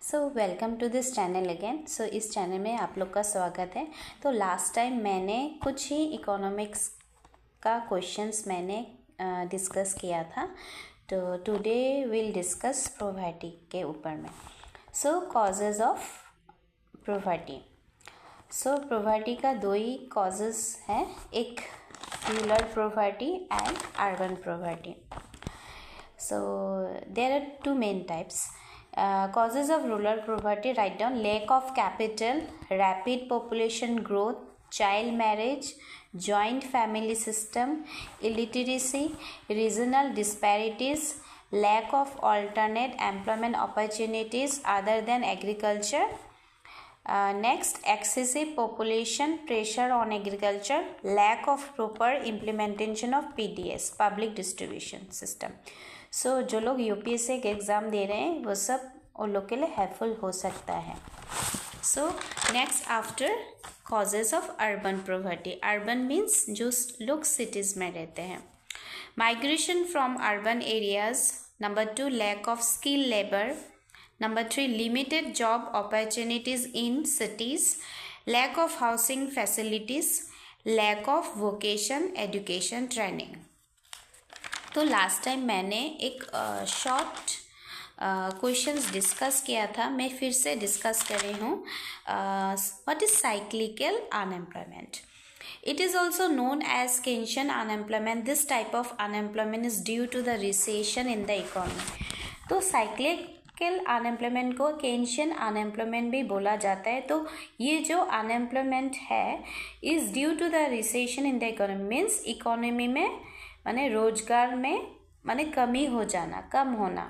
So welcome to this channel again. So इस channel में आप लोग का स्वागत है। तो लास्ट टाइम मैंने कुछ ही इकोनॉमिक्स का क्वेश्चंस मैंने डिस्कस किया था। तो टुडे विल डिस्कस पॉवर्टी के ऊपर में। So causes of poverty. So poverty का दो ही कॉजेज़ हैं, एक rural poverty and urban poverty. So there are two main types. Causes of rural poverty, write down: lack of capital, rapid population growth, child marriage, joint family system, illiteracy, regional disparities, lack of alternate employment opportunities other than agriculture. Next, excessive population pressure on agriculture, lack of proper implementation of PDS, public distribution system. सो जो लोग UPSC के exam दे रहे हैं वो सब उन लोग के लिए हेल्पफुल हो सकता है। So next, after causes of urban poverty. Urban means जो लोग सिटीज़ में रहते हैं। Migration from urban areas. Number 2, lack of skill labour. Number 3, limited job opportunities in cities, lack of housing facilities, lack of vocation education training. तो last time मैंने एक short questions discuss किया था, मैं फिर से डिस्कस कर रही हूँ। What is cyclical unemployment? It is also known as Keynesian unemployment. This type of unemployment is due to the recession in the economy. तो साइक्लिकल अनएम्प्लॉयमेंट को केंशियन अनएम्प्लॉयमेंट भी बोला जाता है। तो ये जो अनएम्प्लॉयमेंट है is due to the recession in the economy, means economy में माने रोजगार में माने कमी हो जाना, कम होना।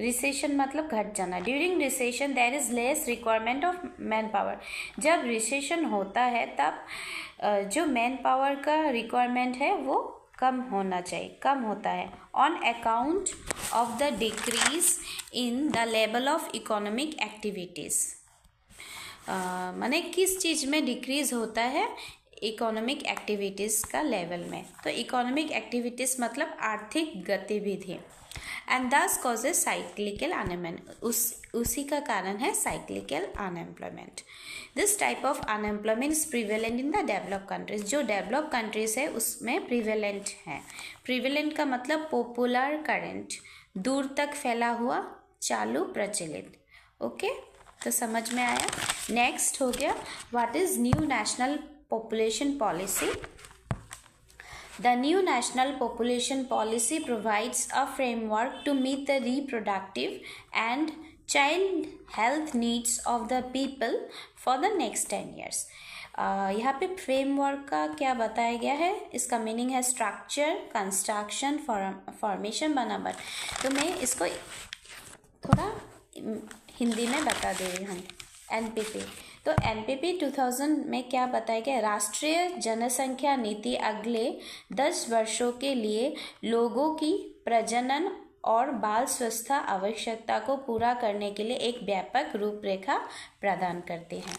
रिसेशन मतलब घट जाना। During recession there is less requirement of man power. जब रिसेशन होता है तब जो मैन पावर का रिक्वायरमेंट है वो कम होना चाहिए, कम होता है। On account of the decrease in the level of economic activities. माने किस चीज़ में डिक्रीज होता है? इकोनॉमिक एक्टिविटीज़ का लेवल में। तो इकोनॉमिक एक्टिविटीज़ मतलब आर्थिक गतिविधि। एंड दस कॉजेज साइक्लिकल अनएम्प्लॉयमेंट। उसी का कारण है cyclical unemployment. This type of unemployment is prevalent in the develop countries. जो डेवलप कंट्रीज है उसमें प्रिवेलेंट है। प्रिवेलेंट का मतलब पॉपुलर, करेंट, दूर तक फैला हुआ, चालू, प्रचलित। ओके, तो समझ में आया। नेक्स्ट हो गया, what is new national population policy. The new national population policy provides a framework to meet the reproductive and child health needs of the people for the next 10 years. यहाँ पे framework का क्या बताया गया है? इसका मीनिंग है structure, construction, formation, बनावट। तो मैं इसको थोड़ा हिंदी में बता दे रही हूँ। एनपीपी। तो एनपीपी 2000 में क्या बताया गया? राष्ट्रीय जनसंख्या नीति अगले 10 वर्षों के लिए लोगों की प्रजनन और बाल स्वास्थ्य आवश्यकता को पूरा करने के लिए एक व्यापक रूपरेखा प्रदान करते हैं।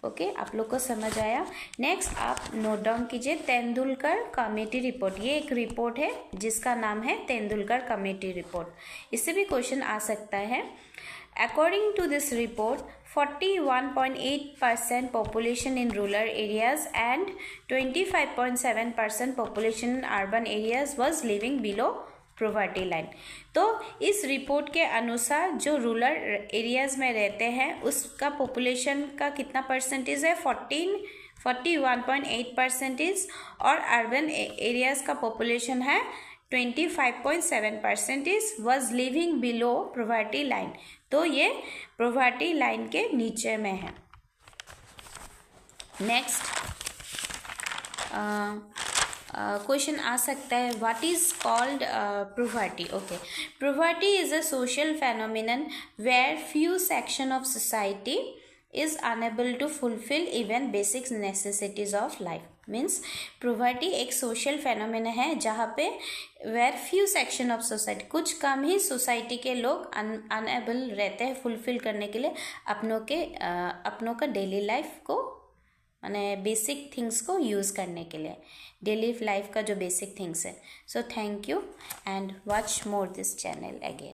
ओके, आप लोग को समझ आया। नेक्स्ट आप नोट डाउन कीजिए, तेंदुलकर कमेटी रिपोर्ट। ये एक रिपोर्ट है जिसका नाम है तेंदुलकर कमेटी रिपोर्ट। इससे भी क्वेश्चन आ सकता है। According to this report, 41.8% population in rural areas and 25.7% population in urban areas was living below poverty line. तो इस रिपोर्ट के अनुसार जो रूरल एरियाज में रहते हैं उसका पॉपुलेशन का कितना परसेंटेज है? 41.8%। और अर्बन एरियाज का पॉपुलेशन है 25.7% was living below poverty line। तो ये poverty लाइन के नीचे में है। नेक्स्ट क्वेश्चन आ सकता है, what is called poverty? Okay, poverty is a social phenomenon where few section of society is unable to fulfill even basic necessities of life. Means poverty एक social phenomena है जहाँ पे very few section of society, कुछ कम ही society के लोग unable रहते हैं फुलफिल करने के लिए अपनों का डेली लाइफ को, माने बेसिक थिंग्स को यूज़ करने के लिए, डेली लाइफ का जो बेसिक थिंग्स है। So thank you and watch more this channel again.